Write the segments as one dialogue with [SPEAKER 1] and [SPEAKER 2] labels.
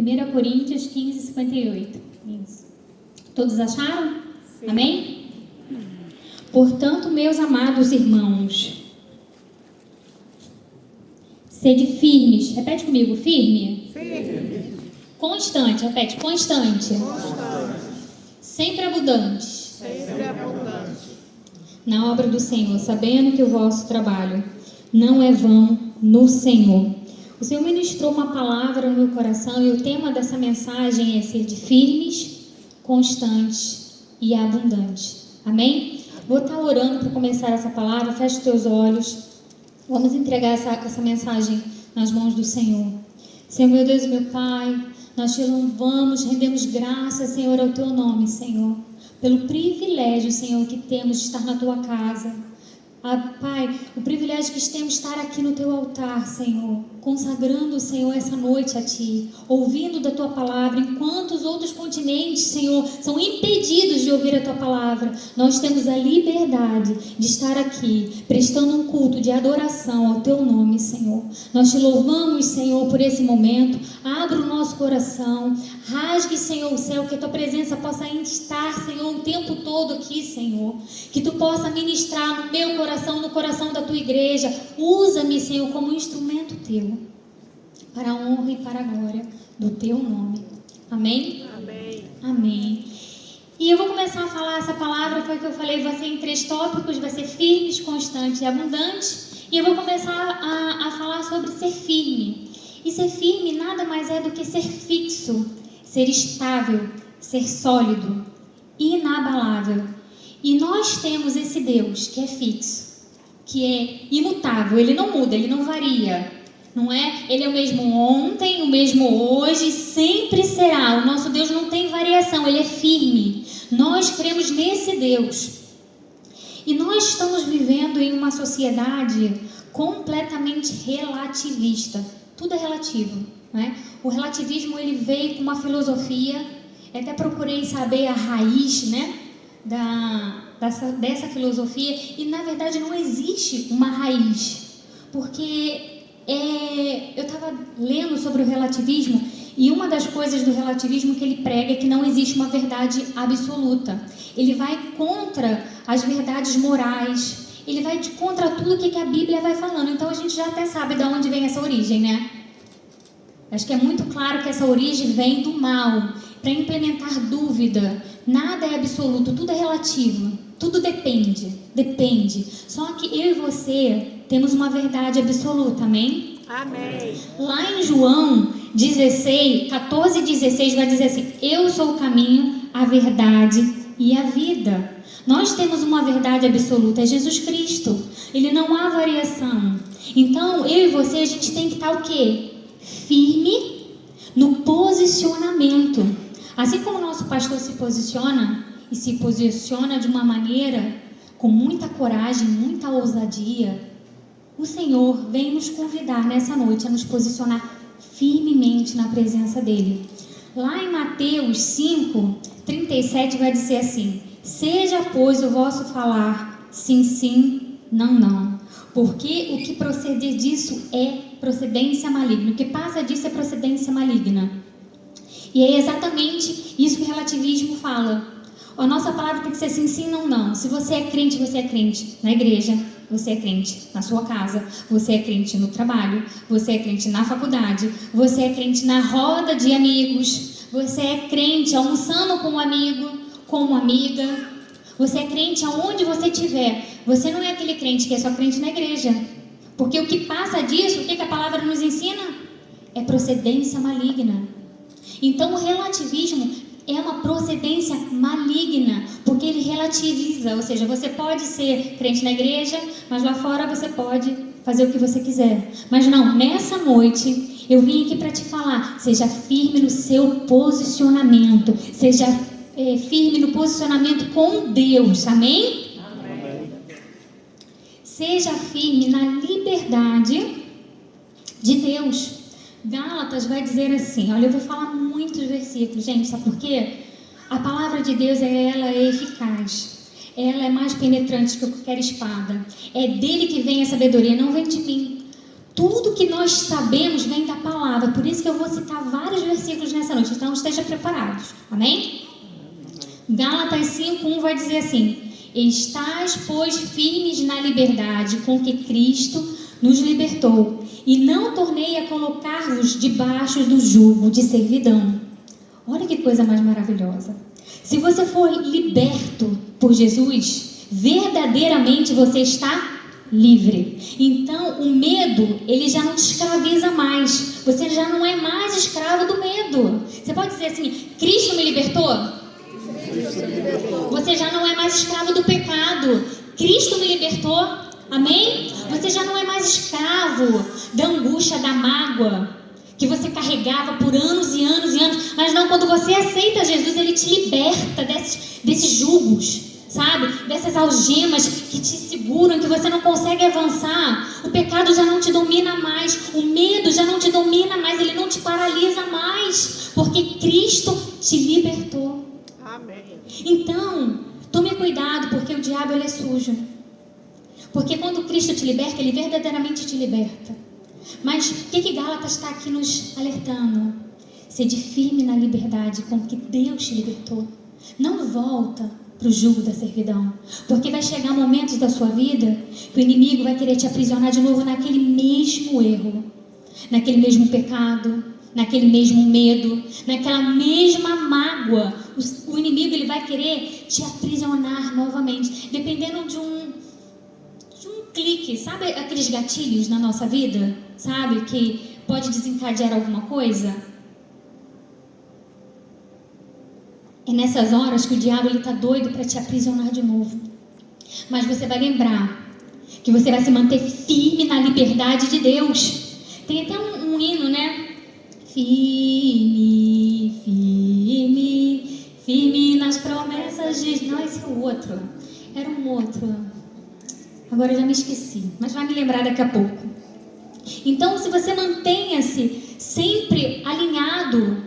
[SPEAKER 1] 1 Coríntios 15, 58. Isso. Todos acharam? Sim. Amém? Portanto, meus amados irmãos, sede firmes. Repete comigo, firme.
[SPEAKER 2] Firme.
[SPEAKER 1] Constante, repete, constante. Sempre abundante.
[SPEAKER 2] Sempre abundante.
[SPEAKER 1] Na obra do Senhor, sabendo que o vosso trabalho não é vão no Senhor. O Senhor ministrou uma palavra no meu coração e o tema dessa mensagem é ser de firmes, constantes e abundantes. Amém? Vou estar orando para começar essa palavra. Feche os teus olhos. Vamos entregar essa mensagem nas mãos do Senhor. Senhor, meu Deus e meu Pai, nós te louvamos, rendemos graças, Senhor, ao teu nome, Senhor, pelo privilégio, Senhor, que temos de estar na tua casa. Pai, o privilégio que temos de estar aqui no teu altar, Senhor, consagrando, Senhor, essa noite a Ti, ouvindo da Tua palavra, enquanto os outros continentes, Senhor, são impedidos de ouvir a Tua palavra. Nós temos a liberdade de estar aqui, prestando um culto de adoração ao Teu nome, Senhor. Nós Te louvamos, Senhor, por esse momento. Abra o nosso coração, rasgue, Senhor, o céu, que a Tua presença possa estar, Senhor, o tempo todo aqui, Senhor. Que Tu possa ministrar no meu coração, no coração da Tua igreja. Usa-me, Senhor, como instrumento Teu, para a honra e para a glória do Teu nome. Amém?
[SPEAKER 2] Amém.
[SPEAKER 1] Amém. E eu vou começar a falar essa palavra, foi o que eu falei, vai ser em 3 tópicos, vai ser firmes, constantes e abundantes. E eu vou começar a falar sobre ser firme. E ser firme nada mais é do que ser fixo, ser estável, ser sólido, inabalável. E nós temos esse Deus que é fixo, que é imutável, Ele não muda, Ele não varia, não é? Ele é o mesmo ontem, o mesmo hoje, sempre será. O nosso Deus não tem variação, Ele é firme. Nós cremos nesse Deus. E nós estamos vivendo em uma sociedade completamente relativista. Tudo é relativo, né? O relativismo, ele veio com uma filosofia, até procurei saber a raiz, né, dessa filosofia, e na verdade não existe uma raiz, porque eu estava lendo sobre o relativismo, e uma das coisas do relativismo que ele prega é que não existe uma verdade absoluta. Ele vai contra as verdades morais, ele vai contra tudo que a Bíblia vai falando. Então a gente já até sabe de onde vem essa origem, né? Acho que é muito claro que essa origem vem do mal, para implementar dúvida. Nada é absoluto, tudo é relativo, tudo depende. Só que eu e você temos uma verdade absoluta, amém?
[SPEAKER 2] Amém.
[SPEAKER 1] Lá em João 14, 16 vai dizer assim: eu sou o caminho, a verdade e a vida. Nós temos uma verdade absoluta, é Jesus Cristo. Ele não há variação. Então, eu e você, a gente tem que estar o quê? Firme no posicionamento. Assim como o nosso pastor se posiciona, e se posiciona de uma maneira com muita coragem, muita ousadia, o Senhor vem nos convidar nessa noite a nos posicionar firmemente na presença dEle. Lá em Mateus 5, 37 vai dizer assim: seja, pois, o vosso falar sim, sim, não, não. Porque o que proceder disso é procedência maligna. O que passa disso é procedência maligna. E é exatamente isso que o relativismo fala. A nossa palavra tem que ser sim, sim, não, não. Se você é crente na igreja. Você é crente na sua casa. Você é crente no trabalho. Você é crente na faculdade. Você é crente na roda de amigos. Você é crente almoçando com um amigo, com uma amiga. Você é crente aonde você estiver. Você não é aquele crente que é só crente na igreja. Porque o que passa disso, o que a palavra nos ensina? É procedência maligna. Então o relativismo é uma procedência maligna, porque ele relativiza, ou seja, você pode ser crente na igreja, mas lá fora você pode fazer o que você quiser. Mas não, nessa noite eu vim aqui para te falar: seja firme no seu posicionamento, seja firme no posicionamento com Deus, amém?
[SPEAKER 2] Amém.
[SPEAKER 1] Seja firme na liberdade de Deus. Gálatas vai dizer assim, olha, eu vou falar muitos versículos, gente, sabe por quê? A palavra de Deus, ela é eficaz, ela é mais penetrante que qualquer espada, é dele que vem a sabedoria, não vem de mim. Tudo que nós sabemos vem da palavra. Por isso que eu vou citar vários versículos nessa noite. Então esteja preparados. Amém? Gálatas 5:1 vai dizer assim: estais, pois, firmes na liberdade com que Cristo nos libertou, e não tornei a colocar-vos debaixo do jugo de servidão. Olha que coisa mais maravilhosa. Se você for liberto por Jesus, verdadeiramente você está livre. Então o medo, ele já não te escraviza mais. Você já não é mais escravo do medo. Você pode dizer assim: Cristo me libertou? Você já não é mais escravo do pecado. Cristo me libertou. Amém? Você já não é mais escravo da angústia, da mágoa que você carregava por anos e anos e anos. Mas não, quando você aceita Jesus, Ele te liberta desses jugos, sabe? Dessas algemas que te seguram, que você não consegue avançar. O pecado já não te domina mais. O medo já não te domina mais. Ele não te paralisa mais. Porque Cristo te libertou.
[SPEAKER 2] Amém.
[SPEAKER 1] Então, tome cuidado, porque o diabo, ele é sujo. Porque quando Cristo te liberta, Ele verdadeiramente te liberta. Mas o que Gálatas está aqui nos alertando? Sede firme na liberdade com que Deus te libertou. Não volta para o jugo da servidão. Porque vai chegar momentos da sua vida que o inimigo vai querer te aprisionar de novo naquele mesmo erro, naquele mesmo pecado, naquele mesmo medo, naquela mesma mágoa. O inimigo, ele vai querer te aprisionar novamente, dependendo de um clique. Sabe aqueles gatilhos na nossa vida, sabe, que pode desencadear alguma coisa? É nessas horas que o diabo, ele tá doido para te aprisionar de novo. Mas você vai lembrar que você vai se manter firme na liberdade de Deus. Tem até um hino, né? Firme, firme, firme nas promessas de... Não, esse é o outro. Era um outro. Agora eu já me esqueci, mas vai me lembrar daqui a pouco. Então, se você mantenha-se sempre alinhado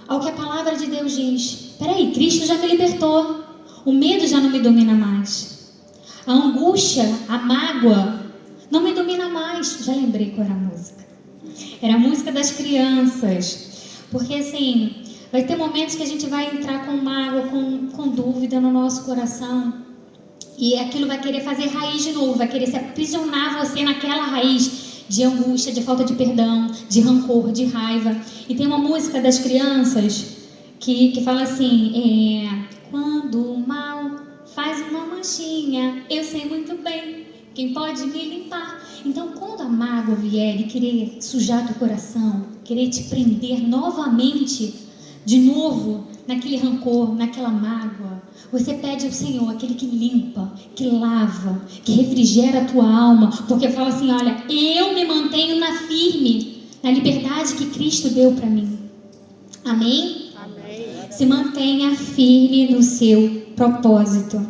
[SPEAKER 1] ao que a palavra de Deus diz. Peraí, Cristo já me libertou. O medo já não me domina mais. A angústia, a mágoa, não me domina mais. Já lembrei qual era a música. Era a música das crianças. Porque assim, vai ter momentos que a gente vai entrar com mágoa, com dúvida no nosso coração. E aquilo vai querer fazer raiz de novo, vai querer se aprisionar você naquela raiz de angústia, de falta de perdão, de rancor, de raiva. E tem uma música das crianças que fala assim: quando o mal faz uma manchinha, eu sei muito bem quem pode me limpar. Então, quando a mágoa vier e querer sujar teu coração, querer te prender novamente, de novo, naquele rancor, naquela mágoa, você pede ao Senhor, aquele que limpa, que lava, que refrigera a tua alma, porque fala assim: olha, eu me mantenho firme, na liberdade que Cristo deu para mim. Amém?
[SPEAKER 2] Amém.
[SPEAKER 1] Se mantenha firme no seu propósito.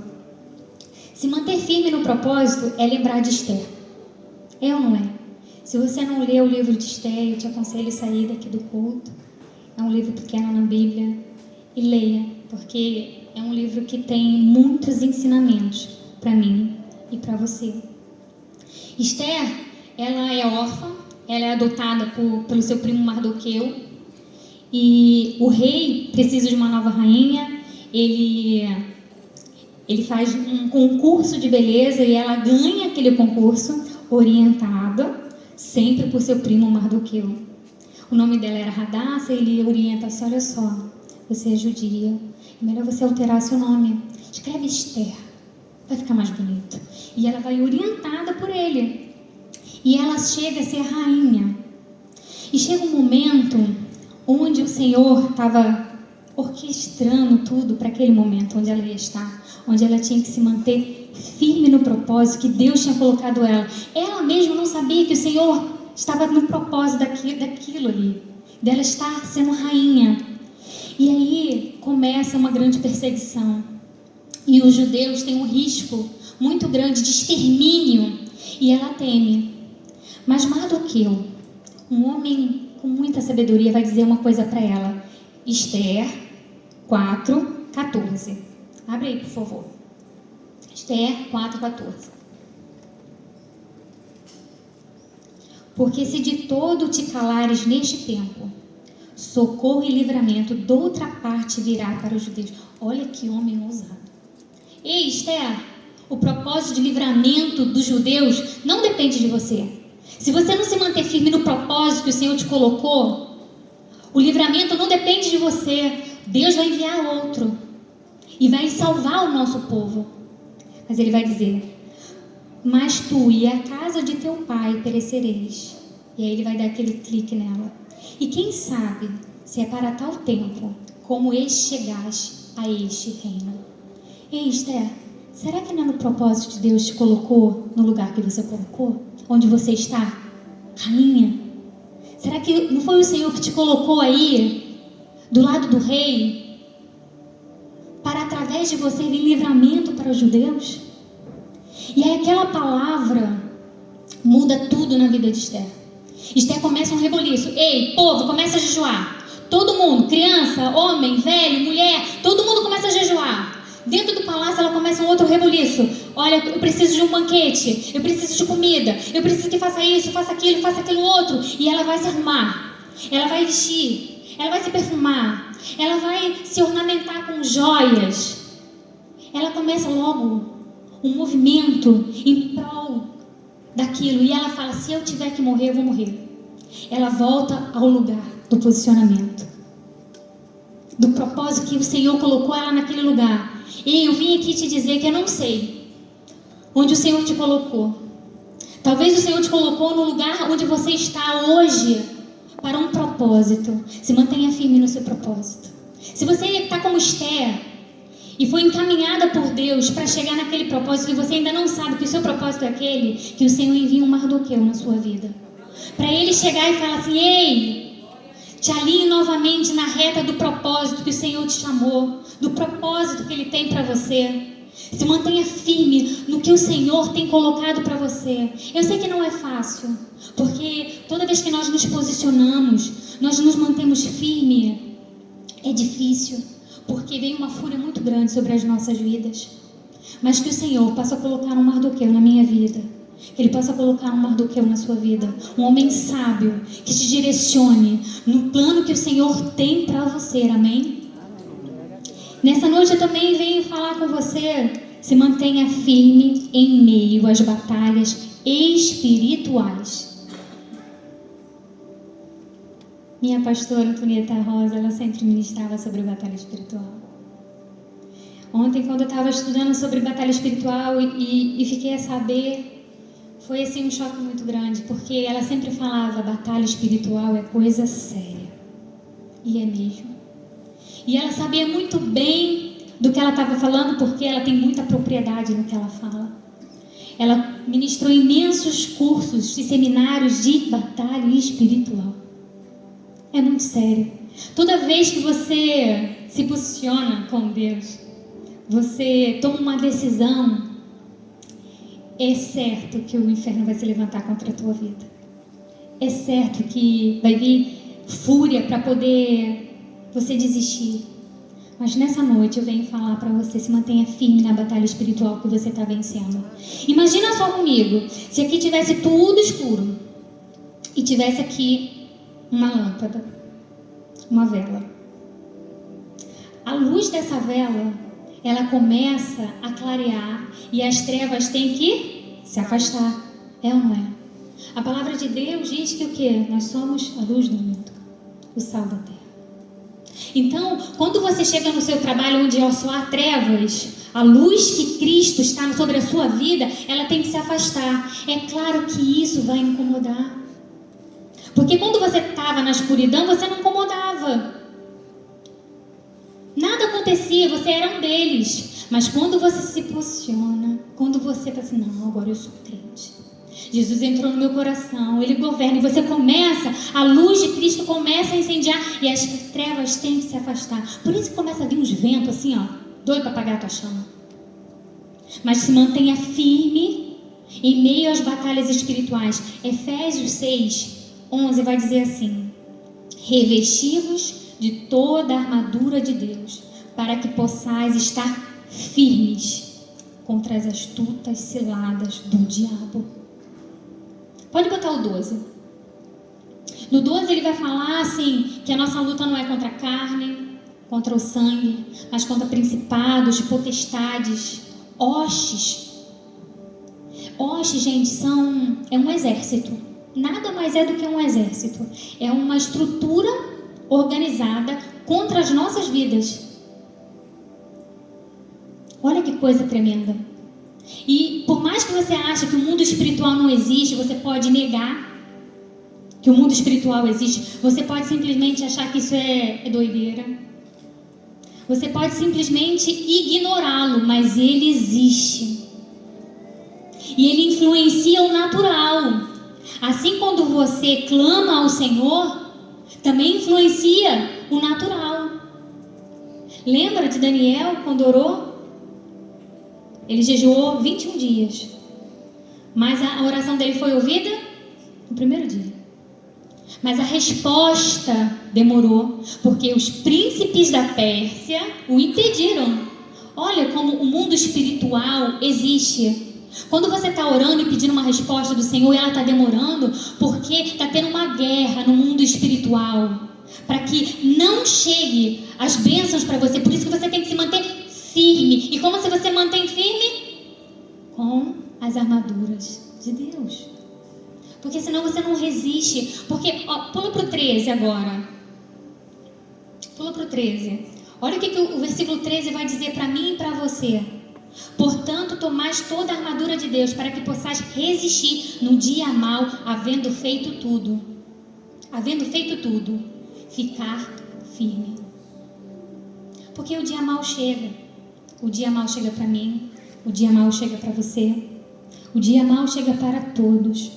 [SPEAKER 1] Se manter firme no propósito é lembrar de Esther. É ou não é? Se você não lê o livro de Esther, eu te aconselho a sair daqui do culto. É um livro pequeno na Bíblia. E leia, porque é um livro que tem muitos ensinamentos para mim e para você. Esther, ela é órfã, ela é adotada pelo seu primo Mardoqueu. E o rei precisa de uma nova rainha. Ele faz um concurso de beleza e ela ganha aquele concurso, orientada sempre por seu primo Mardoqueu. O nome dela era Radassa, ele orienta assim: olha só, você é judia, é melhor você alterar seu nome. Escreve Esther, vai ficar mais bonito. E ela vai orientada por ele. E ela chega a ser rainha. E chega um momento onde o Senhor estava orquestrando tudo para aquele momento onde ela ia estar, onde ela tinha que se manter firme no propósito que Deus tinha colocado ela. Ela mesma não sabia que o Senhor estava no propósito daquilo ali, dela estar sendo rainha. E aí começa uma grande perseguição. E os judeus têm um risco muito grande de extermínio. E ela teme. Mas Mardoqueu, um homem com muita sabedoria, vai dizer uma coisa para ela. Esther 4:14. Abre aí, por favor. Esther 4:14. Porque se de todo te calares neste tempo, socorro e livramento de outra parte virá para os judeus. Olha que homem ousado. Ei, Esther, o propósito de livramento dos judeus não depende de você. Se você não se manter firme no propósito que o Senhor te colocou, o livramento não depende de você. Deus vai enviar outro e vai salvar o nosso povo. Mas ele vai dizer: mas tu e a casa de teu pai perecereis. E aí ele vai dar aquele clique nela. E quem sabe se é para tal tempo como este chegaste a este reino. Ei, Esther, será que não é no propósito de Deus te colocou no lugar que você colocou? Onde você está? Rainha? Será que não foi o Senhor que te colocou aí, do lado do rei, para através de você vir livramento para os judeus? E aí aquela palavra muda tudo na vida de Esther. Esther começa um reboliço. Ei, povo, começa a jejuar. Todo mundo, criança, homem, velho, mulher, todo mundo começa a jejuar. Dentro do palácio ela começa um outro reboliço. Olha, eu preciso de um banquete, eu preciso de comida, eu preciso que faça isso, faça aquilo outro. E ela vai se arrumar, ela vai vestir, ela vai se perfumar, ela vai se ornamentar com joias. Ela começa logo um movimento em prol daquilo. E ela fala: se eu tiver que morrer, eu vou morrer. Ela volta ao lugar do posicionamento, do propósito que o Senhor colocou ela naquele lugar. E eu vim aqui te dizer que eu não sei onde o Senhor te colocou. Talvez o Senhor te colocou no lugar onde você está hoje para um propósito. Se mantenha firme no seu propósito. Se você está como Esther e foi encaminhada por Deus para chegar naquele propósito e você ainda não sabe que o seu propósito é aquele, que o Senhor envia um Mardoqueu na sua vida, para ele chegar e falar assim: ei, te alinhe novamente na reta do propósito que o Senhor te chamou, do propósito que Ele tem para você. Se mantenha firme no que o Senhor tem colocado para você. Eu sei que não é fácil, porque toda vez que nós nos posicionamos, nós nos mantemos firmes, é difícil, porque vem uma fúria muito grande sobre as nossas vidas. Mas que o Senhor possa colocar um Mardoqueu na minha vida, que Ele possa colocar um Mardoqueu na sua vida, um homem sábio que te direcione no plano que o Senhor tem para você, amém? Nessa noite eu também venho falar com você: se mantenha firme em meio às batalhas espirituais. Minha pastora Antonieta Rosa, ela sempre ministrava sobre batalha espiritual. Ontem, quando eu estava estudando sobre batalha espiritual e fiquei a saber, foi assim um choque muito grande, porque ela sempre falava: batalha espiritual é coisa séria. E é mesmo. E ela sabia muito bem do que ela estava falando, porque ela tem muita propriedade no que ela fala. Ela ministrou imensos cursos e seminários de batalha espiritual. É muito sério. Toda vez que você se posiciona com Deus, você toma uma decisão, é certo que o inferno vai se levantar contra a tua vida. É certo que vai vir fúria para poder você desistir. Mas nessa noite eu venho falar para você: se mantenha firme na batalha espiritual que você está vencendo. Imagina só comigo, se aqui tivesse tudo escuro e tivesse aqui uma lâmpada, uma vela. A luz dessa vela, ela começa a clarear e as trevas têm que se afastar. É ou não é? A palavra de Deus diz que o quê? Nós somos a luz do mundo, o sal da terra. Então, quando você chega no seu trabalho onde só há trevas, a luz que Cristo está sobre a sua vida, ela tem que se afastar. É claro que isso vai incomodar. Porque quando você estava na escuridão, você não incomodava. Nada acontecia, você era um deles. Mas quando você se posiciona, quando você fala assim: não, agora eu sou crente, Jesus entrou no meu coração, Ele governa, e você começa, a luz de Cristo começa a incendiar e as trevas têm que se afastar. Por isso que começa a vir uns ventos assim, ó, doido para apagar a tua chama. Mas se mantenha firme em meio às batalhas espirituais. Efésios 6:11 vai dizer assim: revesti-vos de toda a armadura de Deus, para que possais estar firmes contra as astutas ciladas do diabo. Pode botar o 12. No 12 ele vai falar assim, que a nossa luta não é contra a carne, contra o sangue, mas contra principados, potestades, hostes. Hostes, gente, é um exército. Nada mais é do que um exército. É uma estrutura organizada contra as nossas vidas. Olha que coisa tremenda. E por mais que você ache que o mundo espiritual não existe, você pode negar que o mundo espiritual existe. Você pode simplesmente achar que isso é doideira. Você pode simplesmente ignorá-lo, mas ele existe. E ele influencia o natural. Assim, quando você clama ao Senhor, também influencia o natural. Lembra de Daniel quando orou? Ele jejuou 21 dias. Mas a oração dele foi ouvida no primeiro dia. Mas a resposta demorou, porque os príncipes da Pérsia o impediram. Olha como o mundo espiritual existe. Quando você está orando e pedindo uma resposta do Senhor e ela está demorando, porque está tendo uma guerra no mundo espiritual, para que não chegue as bênçãos para você. Por isso que você tem que se manter firme. E como você mantém firme? Com as armaduras de Deus. Porque senão você não resiste. Porque, pula para o 13 agora. Pula para o 13. Olha o que o versículo 13 vai dizer para mim e para você. Portanto, tomais toda a armadura de Deus, para que possais resistir no dia mau, havendo feito tudo, ficar firme. Porque o dia mau chega. O dia mau chega para mim, o dia mau chega para você, o dia mau chega para todos.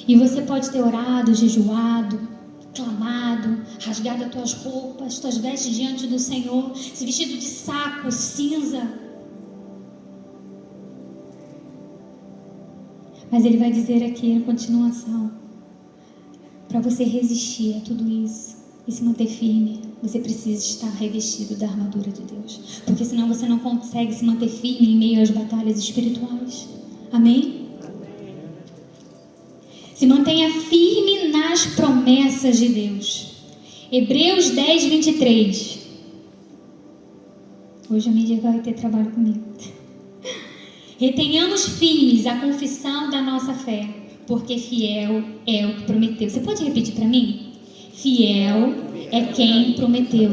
[SPEAKER 1] E você pode ter orado, jejuado, clamado, rasgado as tuas roupas, tuas vestes diante do Senhor, se vestido de saco, cinza. Mas ele vai dizer aqui na continuação, para você resistir a tudo isso e se manter firme, você precisa estar revestido da armadura de Deus. Porque senão você não consegue se manter firme em meio às batalhas espirituais. Amém? Se mantenha firme nas promessas de Deus. Hebreus 10, 23. Hoje a mídia vai ter trabalho comigo. Retenhamos firmes a confissão da nossa fé, porque fiel é o que prometeu. Você pode repetir para mim? Fiel é quem prometeu.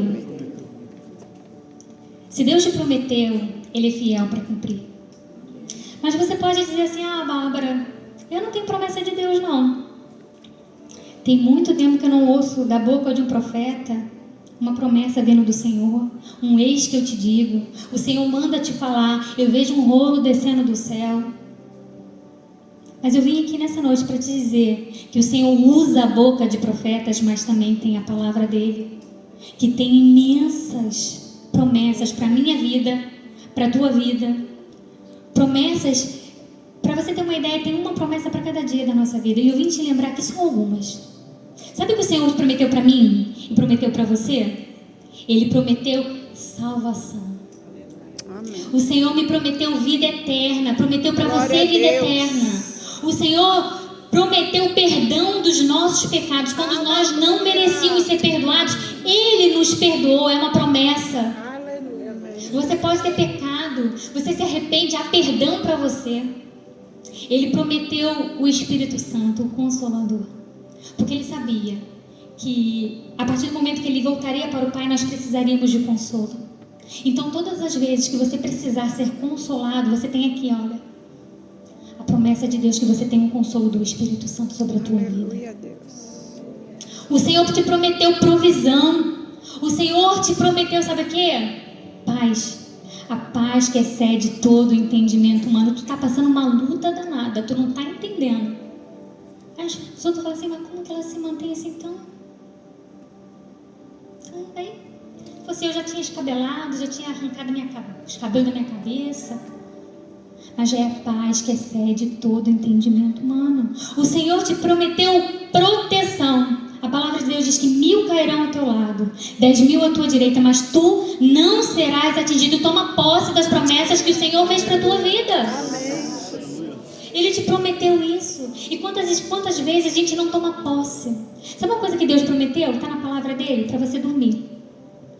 [SPEAKER 1] Se Deus te prometeu, Ele é fiel para cumprir. Mas você pode dizer assim, Bárbara, eu não tenho promessa de Deus não. Tem muito tempo que eu não ouço da boca de um profeta uma promessa vindo do Senhor, um eis que eu te digo, o Senhor manda te falar, eu vejo um rolo descendo do céu. Mas eu vim aqui nessa noite para te dizer que o Senhor usa a boca de profetas, mas também tem a palavra dele, que tem imensas promessas para a minha vida, para a tua vida, promessas, para você ter uma ideia, tem uma promessa para cada dia da nossa vida, e eu vim te lembrar que são algumas. Sabe o que o Senhor prometeu para mim e prometeu para você? Ele prometeu salvação. Amém. O Senhor me prometeu vida eterna, prometeu para você vida eterna. O Senhor prometeu perdão dos nossos pecados. Quando nós não merecíamos ser perdoados, Ele nos perdoou, é uma promessa. Você pode ter pecado, você se arrepende, há perdão para você. Ele prometeu o Espírito Santo, o Consolador. Porque Ele sabia que a partir do momento que Ele voltaria para o Pai, nós precisaríamos de consolo. Então todas as vezes que você precisar ser consolado, você tem aqui, olha, a promessa de Deus que você tem um consolo do Espírito Santo sobre a tua vida. O Senhor te prometeu provisão. O Senhor te prometeu, sabe o quê? Paz. A paz que excede todo o entendimento humano. Tu está passando uma luta danada, tu não está entendendo. As pessoas falam assim, mas como que ela se mantém assim tão... Aí, assim, eu já tinha escabelado, já tinha arrancado os cabelos da minha cabeça. Mas já é a paz que excede todo entendimento humano. O Senhor te prometeu proteção. A palavra de Deus diz que 1000 cairão ao teu lado, 10.000 à tua direita, mas tu não serás atingido. Toma posse das promessas que o Senhor fez para a tua vida. Ele te prometeu isso. E quantas vezes a gente não toma posse? Sabe uma coisa que Deus prometeu? Está na palavra dele, para você dormir.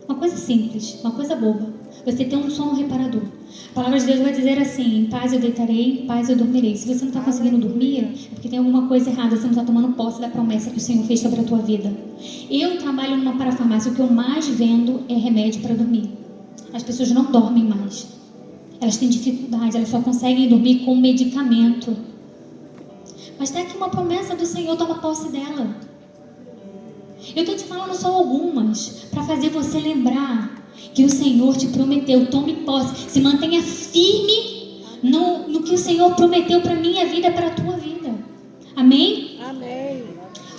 [SPEAKER 1] Uma coisa simples, uma coisa boba. Você tem um sono reparador. A palavra de Deus vai dizer assim: em paz eu deitarei, em paz eu dormirei. Se você não está conseguindo dormir, é porque tem alguma coisa errada. Você não está tomando posse da promessa que o Senhor fez sobre a tua vida. Eu trabalho numa parafarmácia. O que eu mais vendo é remédio para dormir. As pessoas não dormem mais. Elas têm dificuldade, elas só conseguem dormir com medicamento. Mas tem aqui uma promessa do Senhor, toma posse dela. Eu estou te falando só algumas, para fazer você lembrar que o Senhor te prometeu. Tome posse, se mantenha firme no que o Senhor prometeu para a minha vida, para a tua vida. Amém?
[SPEAKER 2] Amém.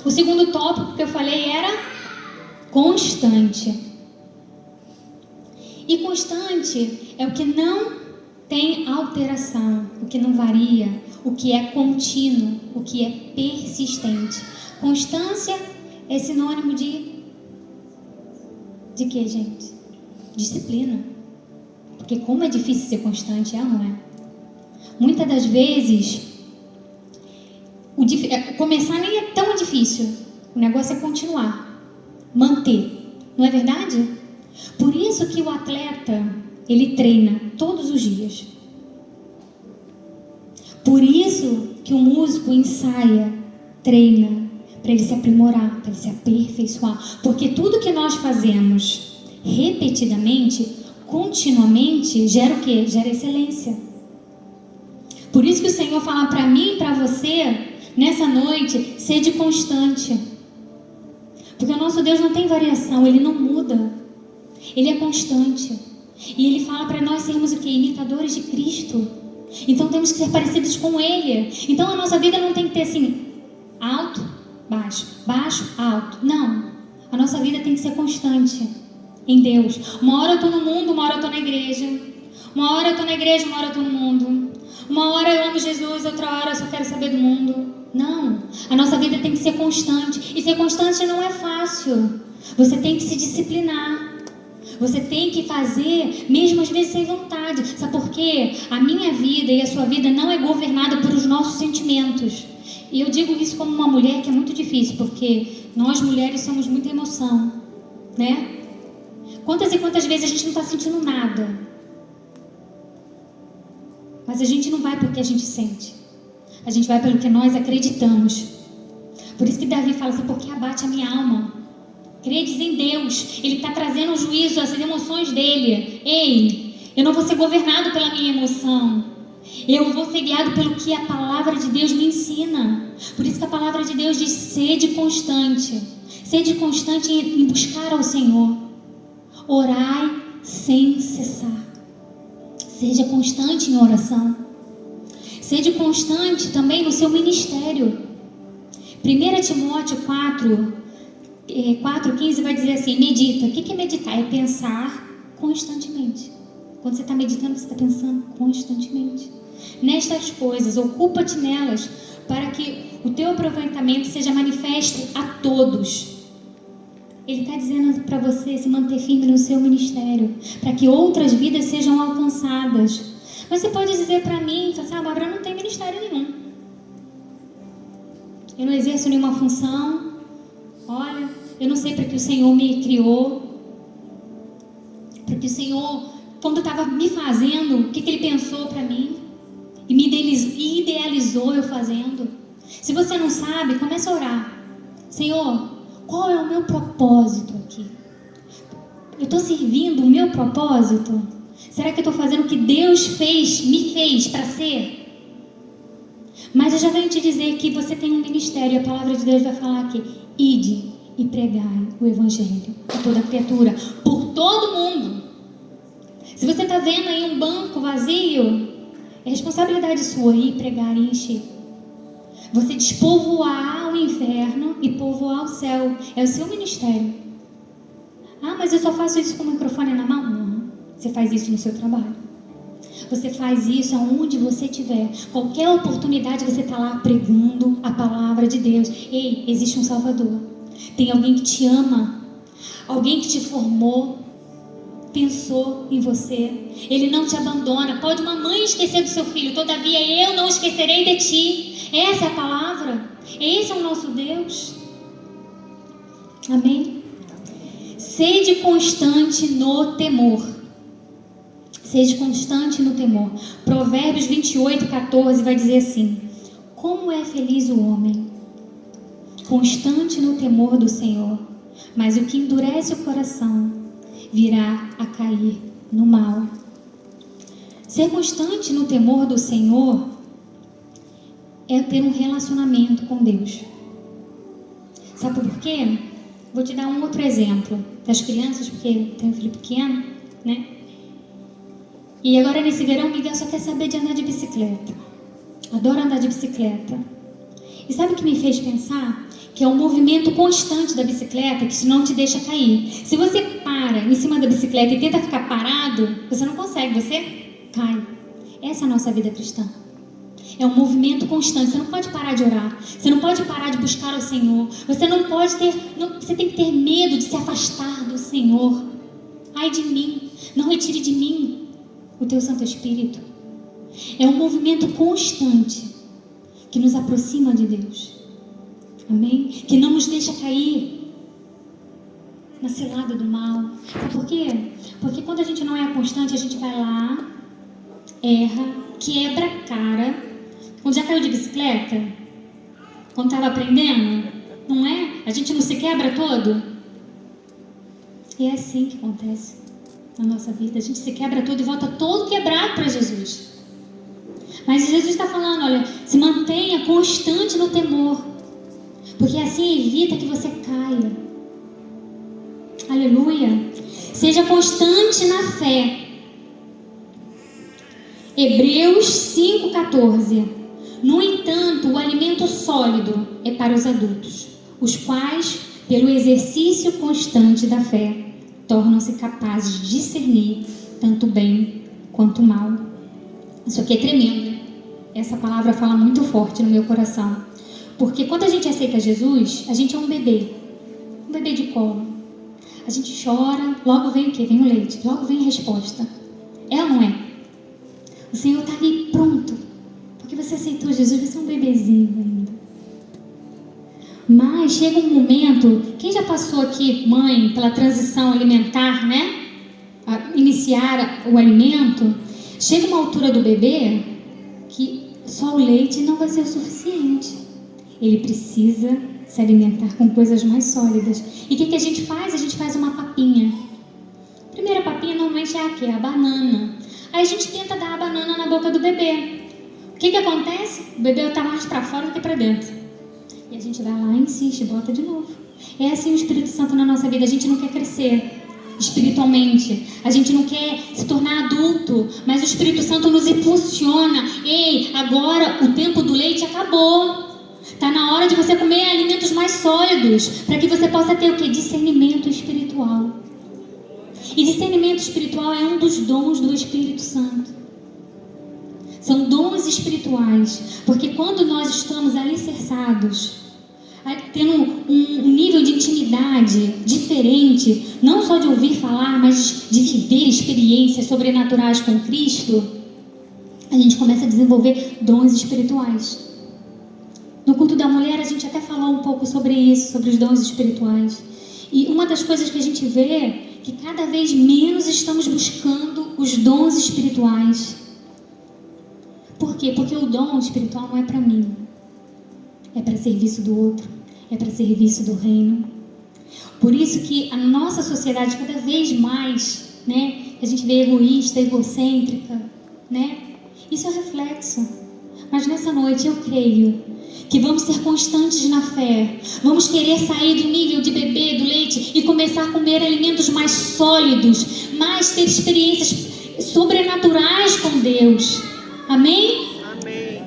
[SPEAKER 1] O segundo tópico que eu falei era constante. E constante é o que não tem alteração, o que não varia, o que é contínuo, o que é persistente. Constância é sinônimo de quê, gente? Disciplina. Porque como é difícil ser constante, não é? Muitas das vezes, começar nem é tão difícil. O negócio é continuar, manter. Não é verdade? Por isso que o atleta, ele treina todos os dias. Por isso que o músico ensaia, treina, para ele se aprimorar, para ele se aperfeiçoar. Porque tudo que nós fazemos repetidamente, continuamente, gera o quê? Gera excelência. Por isso que o Senhor fala para mim e para você, nessa noite, sede constante. Porque o nosso Deus não tem variação, Ele não muda. Ele é constante. E Ele fala para nós sermos o quê? Imitadores de Cristo. Então temos que ser parecidos com Ele. Então a nossa vida não tem que ter assim, alto, baixo, baixo, alto. Não. A nossa vida tem que ser constante em Deus. Uma hora eu estou no mundo, uma hora eu estou na igreja. Uma hora eu estou na igreja, uma hora eu estou no mundo. Uma hora eu amo Jesus, outra hora eu só quero saber do mundo. Não. A nossa vida tem que ser constante. E ser constante não é fácil. Você tem que se disciplinar. Você tem que fazer, mesmo às vezes sem vontade. Sabe por quê? A minha vida e a sua vida não é governada por os nossos sentimentos. E eu digo isso como uma mulher, que é muito difícil, porque nós mulheres somos muita emoção, né? Quantas e quantas vezes a gente não está sentindo nada. Mas a gente não vai porque a gente sente. A gente vai pelo que nós acreditamos. Por isso que Davi fala assim, porque abate a minha alma. Credes em Deus, Ele está trazendo um juízo às emoções dele. Ei, eu não vou ser governado pela minha emoção. Eu vou ser guiado pelo que a palavra de Deus me ensina. Por isso que a palavra de Deus diz, sede constante. Sede constante em buscar ao Senhor. Orai sem cessar. Seja constante em oração. Seja constante também no seu ministério. 1 Timóteo 4:15 vai dizer assim, medita. O que é meditar? É pensar constantemente. Quando você está meditando, você está pensando constantemente. Nestas coisas, ocupa-te nelas, para que o teu aproveitamento seja manifesto a todos. Ele está dizendo para você se manter firme no seu ministério, para que outras vidas sejam alcançadas. Mas você pode dizer para mim, assim, Bárbara, não tem ministério nenhum. Eu não exerço nenhuma função. Olha, eu não sei para que o Senhor me criou. Para que o Senhor, quando estava me fazendo, o que Ele pensou para mim. E me idealizou eu fazendo. Se você não sabe, comece a orar. Senhor, qual é o meu propósito aqui? Eu estou servindo o meu propósito? Será que eu estou fazendo o que Deus me fez para ser? Mas eu já venho te dizer que você tem um ministério. A palavra de Deus vai falar aqui. Ide e pregai o evangelho a toda criatura, por todo mundo. Se você está vendo aí um banco vazio, é responsabilidade sua ir pregar e encher. Você despovoar o inferno e povoar o céu. É o seu ministério. Ah, mas eu só faço isso com o microfone na mão? Não. Você faz isso no seu trabalho. Você faz isso aonde você estiver. Qualquer oportunidade você está lá pregando a palavra de Deus. Ei, existe um Salvador. Tem alguém que te ama. Alguém que te formou. Pensou em você. Ele não te abandona. Pode uma mãe esquecer do seu filho, todavia eu não esquecerei de ti. Essa é a palavra. Esse é o nosso Deus. Amém? Sede constante no temor. Seja constante no temor. Provérbios 28:14 vai dizer assim: como é feliz o homem, constante no temor do Senhor, mas o que endurece o coração virá a cair no mal. Ser constante no temor do Senhor é ter um relacionamento com Deus. Sabe por quê? Vou te dar um outro exemplo das crianças, porque eu tenho um filho pequeno, né? E agora nesse verão, Miguel só quer saber de andar de bicicleta. Adoro andar de bicicleta. E sabe o que me fez pensar? Que é um movimento constante da bicicleta que não te deixa cair. Se você para em cima da bicicleta e tenta ficar parado, você não consegue, você cai. Essa é a nossa vida cristã. É um movimento constante. Você não pode parar de orar. Você não pode parar de buscar o Senhor. Você não pode ter... você tem que ter medo de se afastar do Senhor. Ai de mim. Não retire de mim o teu Santo Espírito. É um movimento constante que nos aproxima de Deus. Amém? Que não nos deixa cair na cilada do mal. Sabe por quê? Porque quando a gente não é constante, a gente vai lá, erra, quebra a cara. Quando já caiu de bicicleta? Quando estava aprendendo? Não é? A gente não se quebra todo? E é assim que acontece na nossa vida. A gente se quebra todo e volta todo quebrado para Jesus. Mas Jesus está falando, olha, se mantenha constante no temor, porque assim evita que você caia. Aleluia. Seja constante na fé. Hebreus 5:14. No entanto, o alimento sólido é para os adultos, os quais, pelo exercício constante da fé, tornam-se capazes de discernir tanto bem quanto mal. Isso aqui é tremendo. Essa palavra fala muito forte no meu coração. Porque quando a gente aceita Jesus, a gente é um bebê de colo. A gente chora, logo vem o quê? Vem o leite, logo vem a resposta. É ou não é? O Senhor está ali pronto. Porque você aceitou Jesus, você é um bebezinho ainda. Mas chega um momento, quem já passou aqui, mãe, pela transição alimentar, né? A iniciar o alimento, chega uma altura do bebê que só o leite não vai ser o suficiente. Ele precisa se alimentar com coisas mais sólidas. E o que a gente faz? A gente faz uma papinha. A primeira papinha normalmente é a quê? A banana. Aí a gente tenta dar a banana na boca do bebê. O que acontece? O bebê está mais para fora do que para dentro. E a gente vai lá, insiste, bota de novo. É assim o Espírito Santo na nossa vida. A gente não quer crescer espiritualmente. A gente não quer se tornar adulto, mas o Espírito Santo nos impulsiona. Ei, agora o tempo do leite acabou. Está na hora de você comer alimentos mais sólidos, para que você possa ter o quê? Discernimento espiritual. E discernimento espiritual é um dos dons do Espírito Santo. São dons espirituais, porque quando nós estamos alicerçados, tendo um nível de intimidade diferente, não só de ouvir falar, mas de viver experiências sobrenaturais com Cristo, a gente começa a desenvolver dons espirituais. No culto da mulher a gente até falou um pouco sobre isso, sobre os dons espirituais. E uma das coisas que a gente vê é que cada vez menos estamos buscando os dons espirituais. Por quê? Porque o dom espiritual não é para mim. É para serviço do outro. É para serviço do reino. Por isso que a nossa sociedade cada vez mais, né, a gente vê egoísta, egocêntrica, né? Isso é reflexo. Mas nessa noite eu creio que vamos ser constantes na fé. Vamos querer sair do nível de bebê, do leite, e começar a comer alimentos mais sólidos, mais ter experiências sobrenaturais com Deus. Amém?
[SPEAKER 2] Amém.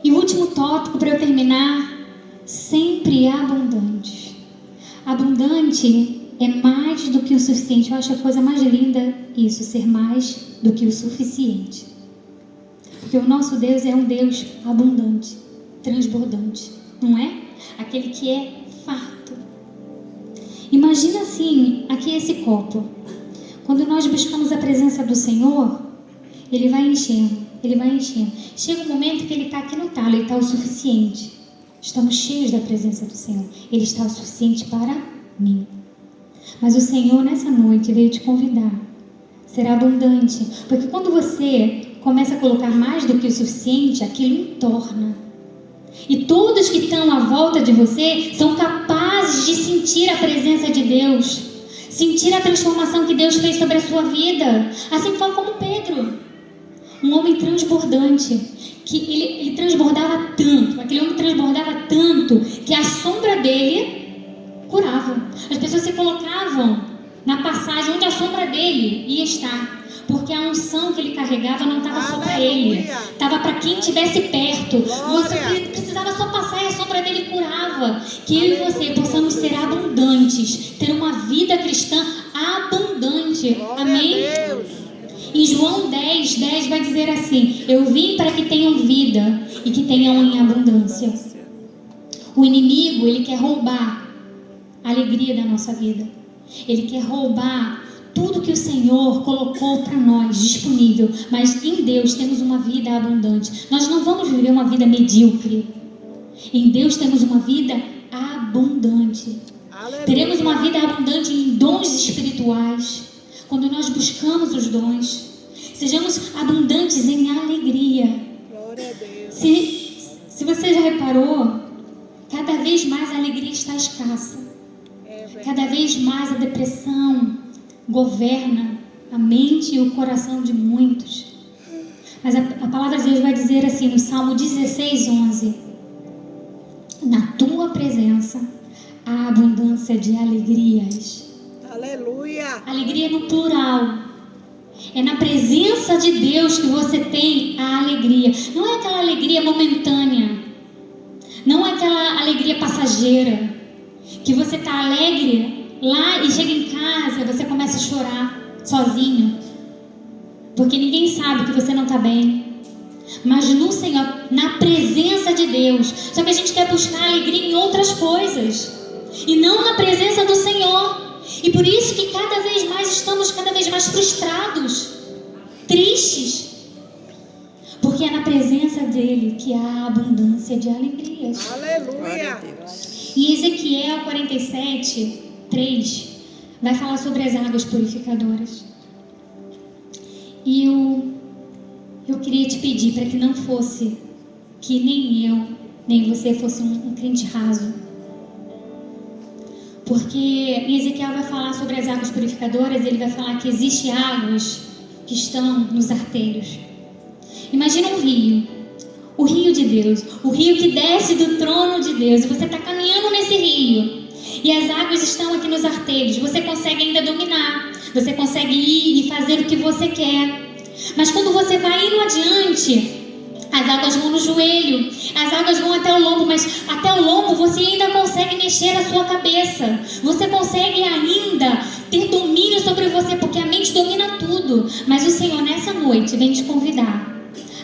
[SPEAKER 1] E o último tópico para eu terminar: sempre abundante. Abundante é mais do que o suficiente. Eu acho a coisa mais linda isso, ser mais do que o suficiente. Porque o nosso Deus é um Deus abundante, transbordante, não é? Aquele que é farto. Imagina assim, aqui esse copo. Quando nós buscamos a presença do Senhor, Ele vai enchendo, Ele vai enchendo. Chega um momento que Ele está aqui no talo, Ele está o suficiente. Estamos cheios da presença do Senhor. Ele está o suficiente para mim. Mas o Senhor, nessa noite, veio te convidar. Será abundante. Porque quando você começa a colocar mais do que o suficiente, aquilo entorna. E todos que estão à volta de você são capazes de sentir a presença de Deus. Sentir a transformação que Deus fez sobre a sua vida. Assim foi como Pedro. Um homem transbordante. Que ele transbordava tanto. Aquele homem transbordava tanto que a sombra dele curava. As pessoas se colocavam na passagem onde a sombra dele ia estar. Porque a unção que ele carregava não estava só para ele. Estava para quem estivesse perto. Você precisava só passar e a sombra dele curava. Que eu e você possamos ser abundantes. Ter uma vida cristã abundante. Amém? Em João 10 vai dizer assim: eu vim para que tenham vida e que tenham em abundância. O inimigo, ele quer roubar a alegria da nossa vida. Ele quer roubar tudo que o Senhor colocou para nós disponível. Mas em Deus temos uma vida abundante. Nós não vamos viver uma vida medíocre. Em Deus temos uma vida abundante. Aleluia. Teremos uma vida abundante em dons espirituais. Quando nós buscamos os dons, sejamos abundantes em alegria.
[SPEAKER 2] Glória a Deus.
[SPEAKER 1] Se você já reparou, cada vez mais a alegria está escassa. Cada vez mais a depressão governa a mente e o coração de muitos. Mas a palavra de Deus vai dizer assim no Salmo 16:11: na tua presença há abundância de alegrias.
[SPEAKER 2] Aleluia.
[SPEAKER 1] Alegria no plural. É na presença de Deus que você tem a alegria. Não é aquela alegria momentânea. Não é aquela alegria passageira. Que você está alegre lá e chega em casa, você começa a chorar sozinho. Porque ninguém sabe que você não está bem. Mas no Senhor, na presença de Deus. Só que a gente quer buscar alegria em outras coisas. E não na presença do Senhor. E por isso que cada vez mais estamos cada vez mais frustrados, tristes. Porque é na presença dele que há abundância de alegrias.
[SPEAKER 2] Aleluia.
[SPEAKER 1] E Ezequiel 47:3 vai falar sobre as águas purificadoras. E eu queria te pedir para que não fosse que nem eu, nem você fosse um crente raso. Porque em Ezequiel vai falar sobre as águas purificadoras, ele vai falar que existem águas que estão nos arteiros. Imagina um rio, o rio de Deus, o rio que desce do trono de Deus, e você está caminhando nesse rio, e as águas estão aqui nos arteiros, você consegue ainda dominar, você consegue ir e fazer o que você quer. Mas quando você vai indo adiante, as águas vão no joelho, as águas vão até o lombo, mas até o lombo você ainda consegue mexer a sua cabeça. Você consegue ainda ter domínio sobre você, porque a mente domina tudo. Mas o Senhor nessa noite vem te convidar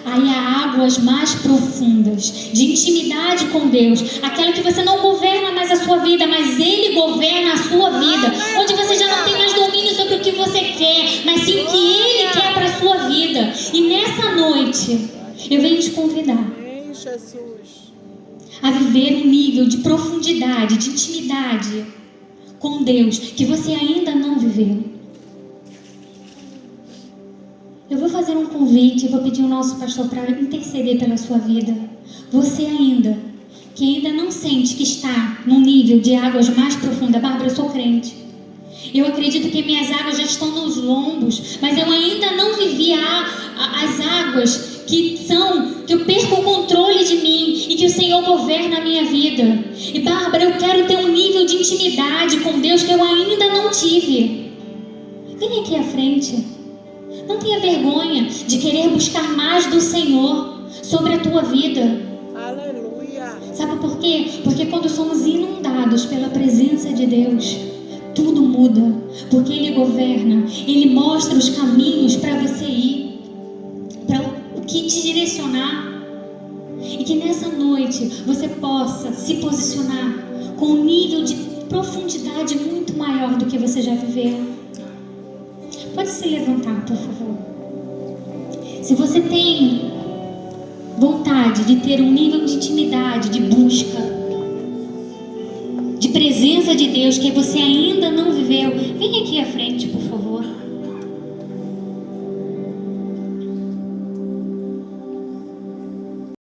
[SPEAKER 1] a ir a águas mais profundas, de intimidade com Deus. Aquela que você não governa mais a sua vida, mas Ele governa a sua vida. Onde você já não tem mais domínio sobre o que você quer, mas sim o que Ele quer para a sua vida. E nessa noite eu venho te convidar a viver um nível de profundidade, de intimidade com Deus que você ainda não viveu. Eu vou fazer um convite, vou pedir ao nosso pastor para interceder pela sua vida. Você ainda, que ainda não sente que está num nível de águas mais profunda. Bárbara, eu sou crente. Eu acredito que minhas águas já estão nos lombos, mas eu ainda não vivi as águas que eu perco o controle de mim e que o Senhor governa a minha vida. E Bárbara, eu quero ter um nível de intimidade com Deus que eu ainda não tive. Vem aqui à frente. Não tenha vergonha de querer buscar mais do Senhor sobre a tua vida.
[SPEAKER 2] Aleluia.
[SPEAKER 1] Sabe por quê? Porque quando somos inundados pela presença de Deus, tudo muda. Porque Ele governa, Ele mostra os caminhos para você ir, para o que te direcionar. E que nessa noite você possa se posicionar com um nível de profundidade muito maior do que você já viveu. Pode pode se levantar, por favor. Se você tem vontade de ter um nível de intimidade, de busca, de presença de Deus que você ainda não viveu, vem aqui à frente, por favor.